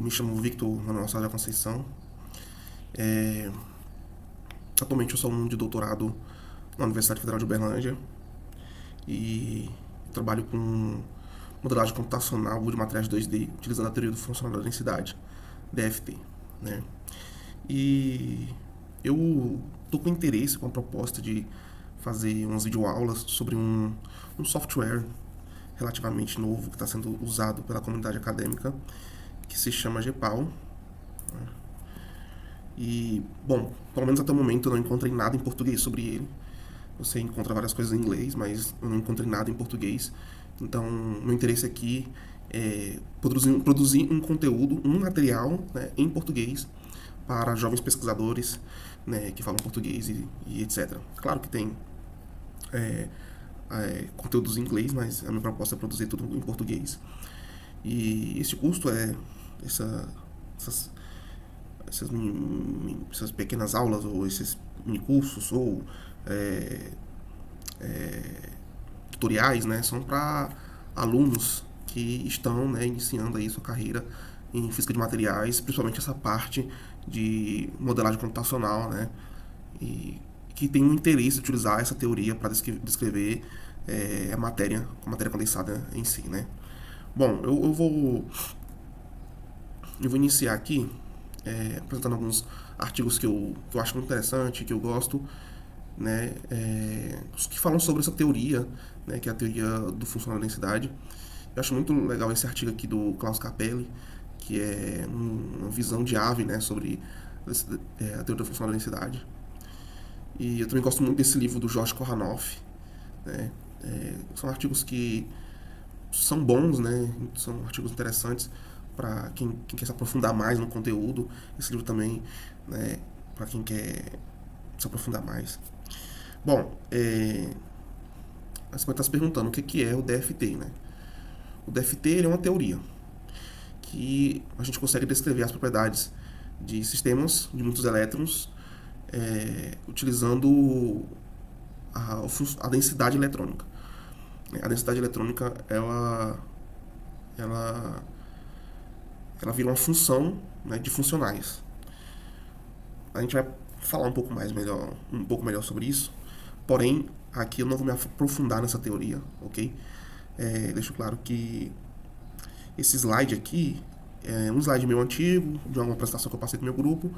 me chamo Victor Manuel Sá da Conceição. Atualmente eu sou aluno de doutorado na Universidade Federal de Uberlândia e trabalho com modelagem computacional de materiais 2D, utilizando a teoria do funcional da densidade, DFT, né? E eu estou com interesse, com a proposta de fazer umas videoaulas sobre um software relativamente novo que está sendo usado pela comunidade acadêmica, que se chama GPAL. Né? E, bom, pelo menos até o momento eu não encontrei nada em português sobre ele. Você encontra várias coisas em inglês, mas eu não encontrei nada em português. Então, meu interesse aqui é produzir um conteúdo, um material, né, em português para jovens pesquisadores, né, que falam português e etc. Claro que tem conteúdos em inglês, mas a minha proposta é produzir tudo em português. E esse custo essas pequenas aulas, ou esses mini cursos, ou tutoriais, né, são para alunos que estão, né, iniciando aí sua carreira em física de materiais, principalmente essa parte de modelagem computacional, né, e que tem um interesse em utilizar essa teoria para descrever a matéria condensada em si, né. Bom, eu vou iniciar aqui apresentando alguns artigos que eu acho muito interessante, que eu gosto, né, que falam sobre essa teoria, né, que é a teoria do funcional da densidade. Eu acho muito legal esse artigo aqui do Klaus Capelli, que é uma visão de ave, né, sobre a teoria do funcional da densidade. E eu também gosto muito desse livro do George Koranoff, né. São artigos que são bons, né, são artigos interessantes para quem quer se aprofundar mais no conteúdo. Esse livro também, né, para quem quer se aprofundar mais. Bom, você pode estar se perguntando o que é o DFT, né? O DFT é uma teoria que a gente consegue descrever as propriedades de sistemas de muitos elétrons utilizando a densidade eletrônica. A densidade eletrônica, ela vira uma função, né, de funcionais. A gente vai falar um pouco melhor sobre isso, porém aqui eu não vou me aprofundar nessa teoria, ok? Deixo claro que esse slide aqui é um slide meu antigo, de uma apresentação que eu passei com o meu grupo,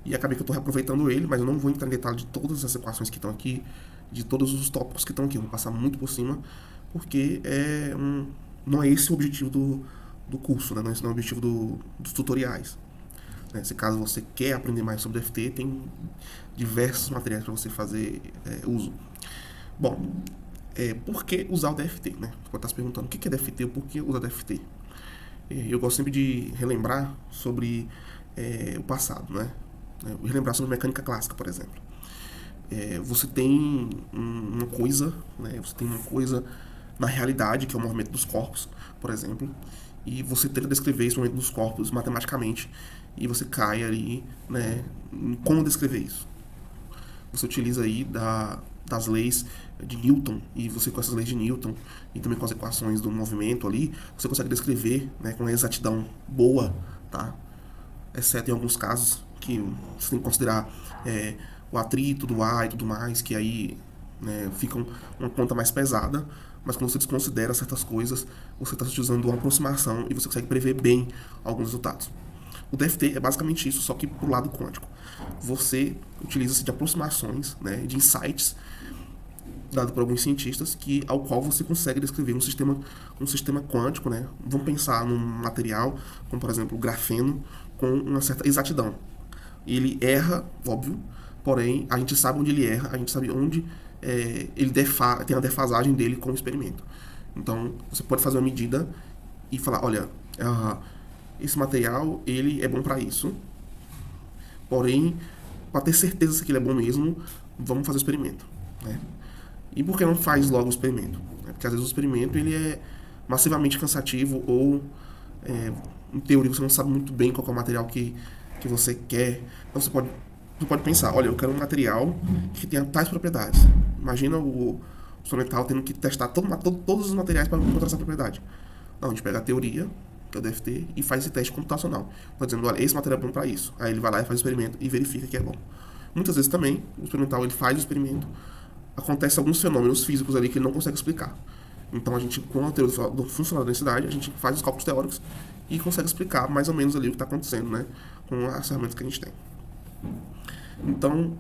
e acabei que eu estou reaproveitando ele, mas eu não vou entrar em detalhe de todas as equações que estão aqui, de todos os tópicos que estão aqui. Eu vou passar muito por cima, porque não é esse o objetivo do curso, né? Não é esse o objetivo dos tutoriais. Se caso você quer aprender mais sobre DFT, tem diversos materiais para você fazer uso. Bom, por que usar o DFT? Né? Você pode estar se perguntando o que é DFT ou por que usar DFT. Eu gosto sempre de relembrar sobre o passado, né? Relembrar sobre mecânica clássica, por exemplo. Você tem uma coisa, né? Você tem uma coisa na realidade, que é o movimento dos corpos, por exemplo, e você tenta descrever esse movimento dos corpos matematicamente, e você cai ali, né, em como descrever isso. Você utiliza aí das leis de Newton, e você com essas leis de Newton e também com as equações do movimento ali, você consegue descrever, né, com uma exatidão boa, tá? Exceto em alguns casos que você tem que considerar o atrito do ar e tudo mais, que aí, né, fica uma conta mais pesada, mas quando você desconsidera certas coisas, você está utilizando uma aproximação e você consegue prever bem alguns resultados. O DFT é basicamente isso, só que pro lado quântico. Você utiliza-se de aproximações, né, de insights dado por alguns cientistas, ao qual você consegue descrever um sistema quântico, né? Vamos pensar num material, como por exemplo o grafeno, com uma certa exatidão. Ele erra, óbvio, porém a gente sabe onde ele erra, a gente sabe onde ele tem a defasagem dele com o experimento. Então você pode fazer uma medida e falar, olha, esse material ele é bom para isso, porém, para ter certeza que ele é bom mesmo, vamos fazer o experimento, né? E por que não faz logo o experimento? Porque às vezes o experimento ele é massivamente cansativo, ou em teoria você não sabe muito bem qual é o material que você quer. Então você pode pensar, olha, eu quero um material que tenha tais propriedades. Imagina o instrumental tendo que testar todos os materiais para encontrar essa propriedade. Não, a gente pega a teoria, que é o DFT, e faz esse teste computacional. Está dizendo, olha, esse material é bom para isso. Aí ele vai lá e faz o experimento e verifica que é bom. Muitas vezes também, o experimental ele faz o experimento, acontece alguns fenômenos físicos ali que ele não consegue explicar. Então a gente, com a teoria do funcional da densidade, a gente faz os cálculos teóricos e consegue explicar mais ou menos ali o que está acontecendo, né, com as ferramentas que a gente tem. Então,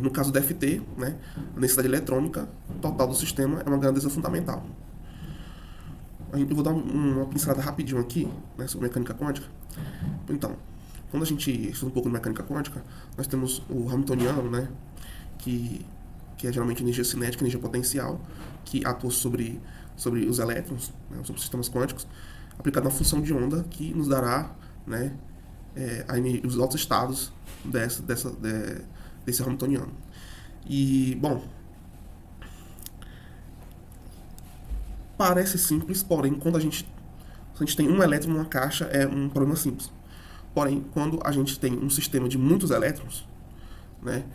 no caso do DFT, né, a densidade eletrônica total do sistema é uma grandeza fundamental. Eu vou dar uma pincelada rapidinho aqui, né, sobre mecânica quântica. Então, quando a gente estuda um pouco de mecânica quântica, nós temos o Hamiltoniano, né, que é geralmente energia cinética, energia potencial, que atua sobre os elétrons, né, sobre os sistemas quânticos, aplicado na função de onda, que nos dará, né, os altos estados desse Hamiltoniano. E, bom, parece simples, porém, quando a gente tem um elétron numa caixa, é um problema simples. Porém, quando a gente tem um sistema de muitos elétrons, né,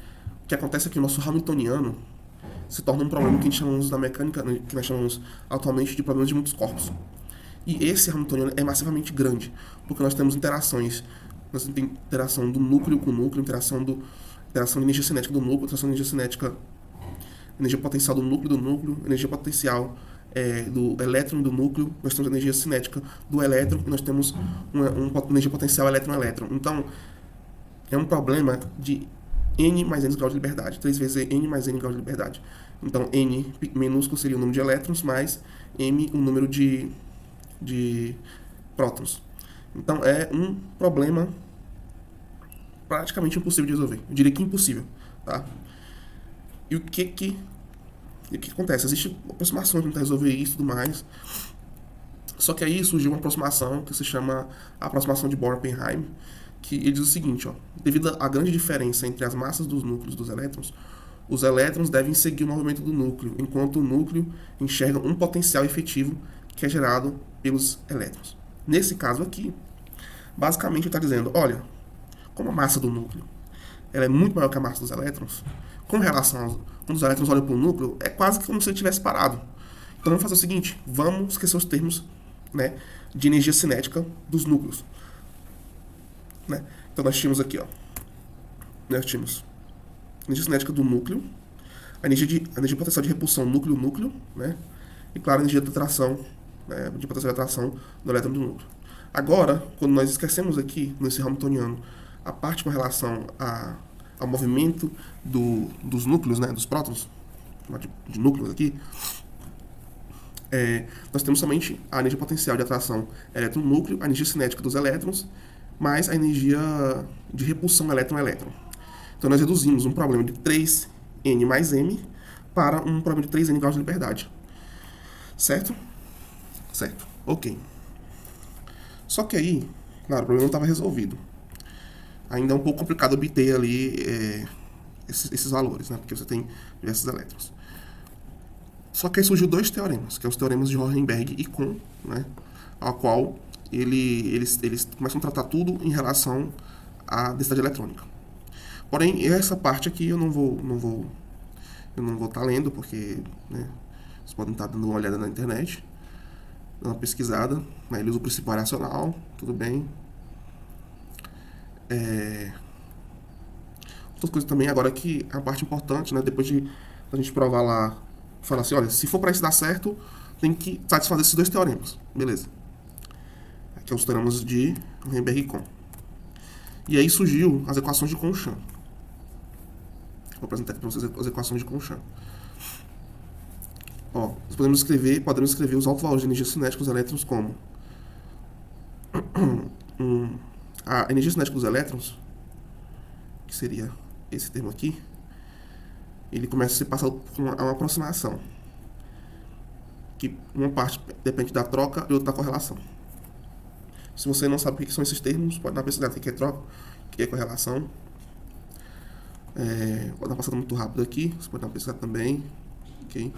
o que acontece é que o nosso Hamiltoniano se torna um problema que a gente chamamos na mecânica, que nós chamamos atualmente de problema de muitos corpos. E esse Hamiltoniano é massivamente grande, porque nós temos interações, nós temos interação do núcleo com o núcleo, interação de energia cinética do núcleo, interação de energia cinética, energia potencial do núcleo, energia potencial do elétron do núcleo, nós temos energia cinética do elétron e nós temos uma energia potencial elétron-elétron. Então, é um problema de n mais n graus de liberdade, 3 vezes n mais n graus de liberdade. Então, n minúsculo seria o número de elétrons, mais m o número de prótons. Então, é um problema praticamente impossível de resolver. Eu diria que impossível. Tá? E o que acontece? Existem aproximações para resolver isso e tudo mais. Só que aí surgiu uma aproximação que se chama a aproximação de Bohr-Oppenheim, que ele diz o seguinte, ó, devido à grande diferença entre as massas dos núcleos dos elétrons, os elétrons devem seguir o movimento do núcleo, enquanto o núcleo enxerga um potencial efetivo que é gerado pelos elétrons. Nesse caso aqui, basicamente ele está dizendo, olha, como a massa do núcleo ela é muito maior que a massa dos elétrons, com relação quando os elétrons olham para o núcleo, é quase como se ele tivesse parado. Então vamos fazer o seguinte, vamos esquecer os termos, né, de energia cinética dos núcleos. Né? Então nós tínhamos aqui, ó, nós tínhamos energia cinética do núcleo, a energia potencial de repulsão núcleo-núcleo, né? E claro, a energia de atração, né, de potencial de atração do elétron do núcleo. Agora, quando nós esquecemos aqui, nesse Hamiltoniano, a parte com relação ao movimento dos núcleos, né, dos prótons, de núcleos aqui, nós temos somente a energia potencial de atração elétron-núcleo, a energia cinética dos elétrons, mais a energia de repulsão elétron-elétron. Então nós reduzimos um problema de 3n mais m para um problema de 3n graus de liberdade. Certo? Certo. Ok. Só que aí, claro, o problema não estava resolvido. Ainda é um pouco complicado obter ali esses valores, né? Porque você tem diversos elétrons. Só que aí surgiu dois teoremas, que são os teoremas de Hohenberg e Kohn, né? Ao qual eles começam a tratar tudo em relação à densidade eletrônica. Porém, essa parte aqui eu não vou estar lendo, porque, né, vocês podem estar dando uma olhada na internet, dando uma pesquisada, né, ele usa o princípio racional, tudo bem. Outras coisas também, agora que a parte importante, né, depois de a gente provar lá, falar assim, olha, se for para isso dar certo, tem que satisfazer esses dois teoremas, beleza. Aqui são os teoremas de Hohenberg e Kohn. E aí surgiu as equações de Kohn-Sham. Vou apresentar aqui para vocês as equações de Kohn-Sham. Ó, nós podemos escrever os altos valores de energia cinética dos elétrons como a energia cinética dos elétrons, que seria esse termo aqui, ele começa a ser passado por uma aproximação, que uma parte depende da troca e outra da correlação. Se você não sabe o que são esses termos, pode dar uma pesquisada, o que é troca, o que é correlação. Vou dar uma passada muito rápido aqui, você pode dar uma pesquisada também. Ok.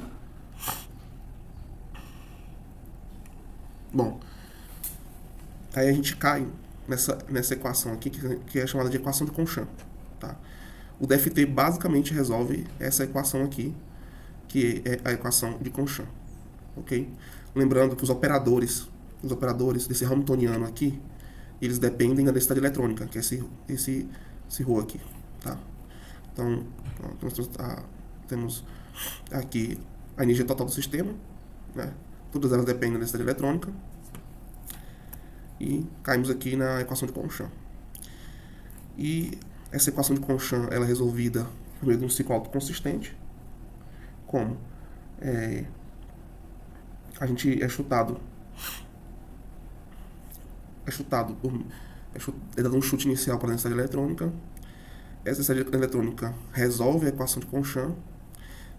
Bom, aí a gente cai nessa equação aqui, que é chamada de equação de Kohn-Sham. Tá? O DFT basicamente resolve essa equação aqui, que é a equação de Kohn-Sham. Ok? lembrando que os operadores desse hamiltoniano aqui, eles dependem da densidade eletrônica, que é esse ρ aqui, tá? Então, nós temos aqui a energia total do sistema, né? Todas elas dependem da densidade eletrônica. E caímos aqui na equação de Conchamp. E essa equação de Conchamp ela é resolvida por meio de um ciclo autoconsistente. Como? A gente é dado um chute inicial para a densidade eletrônica. Essa densidade eletrônica resolve a equação de Conchamp,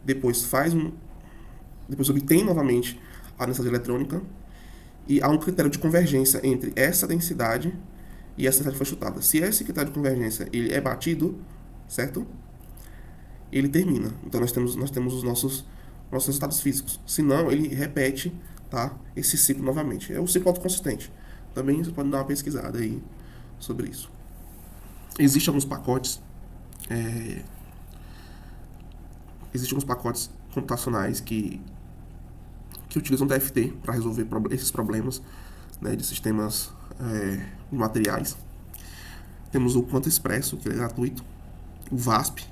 depois obtém novamente a densidade eletrônica, e há um critério de convergência entre essa densidade e essa densidade que foi chutada. Se esse critério de convergência ele é batido, certo? Ele termina. Então nós temos os nossos resultados físicos. Se não, ele repete, tá, esse ciclo novamente. É o ciclo autoconsistente. Também você pode dar uma pesquisada aí sobre isso. Existem alguns pacotes computacionais que utilizam DFT para resolver esses problemas, né, de sistemas de materiais. Temos o QuantoExpresso, que é gratuito. O VASP.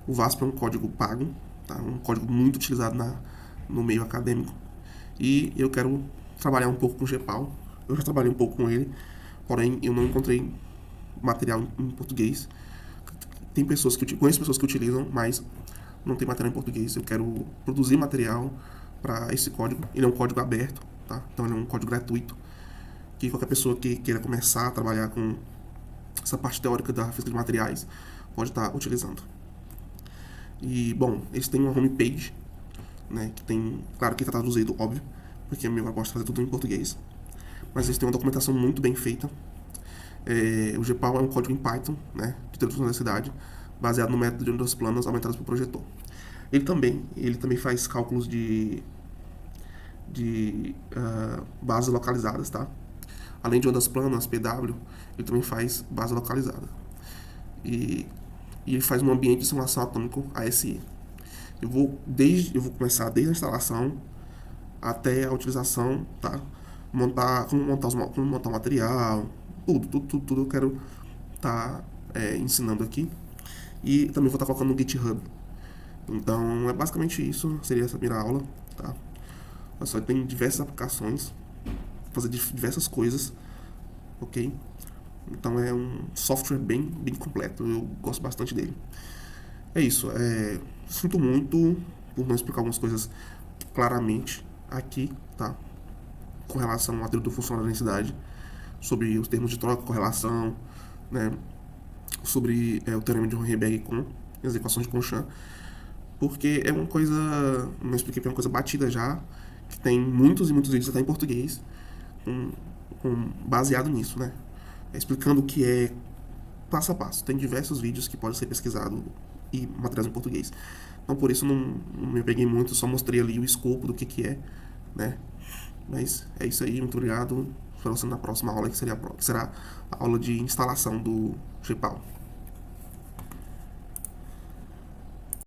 O VASP é um código pago, tá? Um código muito utilizado no meio acadêmico. E eu quero trabalhar um pouco com o GPAL. Eu já trabalhei um pouco com ele, porém eu não encontrei material em português. Conheço pessoas que utilizam, mas não tem material em português. Eu quero produzir material para esse código. Ele é um código aberto, tá? Então ele é um código gratuito, que qualquer pessoa que queira começar a trabalhar com essa parte teórica da física de materiais pode estar utilizando. E, bom, eles têm uma homepage, né, que tem, claro que está traduzido, óbvio, porque a minha proposta é fazer tudo em português, mas eles têm uma documentação muito bem feita. O GPAL é um código em Python, né, de introdução da cidade, baseado no método de ondas planas aumentadas por projetor. Ele também faz cálculos de bases localizadas, tá? Além de ondas planas, PW, ele também faz base localizada. E ele faz um ambiente de simulação atômico ASI. Eu vou começar desde a instalação até a utilização, tá? Como montar o material, tudo eu quero estar ensinando aqui. E também vou estar colocando no GitHub. Então, é basicamente isso, seria essa primeira aula, tá? Só tem diversas aplicações, fazer diversas coisas, ok? Então é um software bem completo, eu gosto bastante dele. É isso, sinto muito por não explicar algumas coisas claramente aqui, tá? Com relação à teoria do funcional da densidade, sobre os termos de troca, correlação, né? Sobre o teorema de Hornberg com as equações de Conchamp, porque é uma coisa, não expliquei, é uma coisa batida já, que tem muitos e muitos vídeos até em português, baseado nisso, né? Explicando o que é passo a passo. Tem diversos vídeos que podem ser pesquisados e materiais em português. Então, por isso, não me peguei muito, só mostrei ali o escopo do que é, né? Mas é isso aí, muito obrigado. Espero você na próxima aula, que será a aula de instalação do GPAL.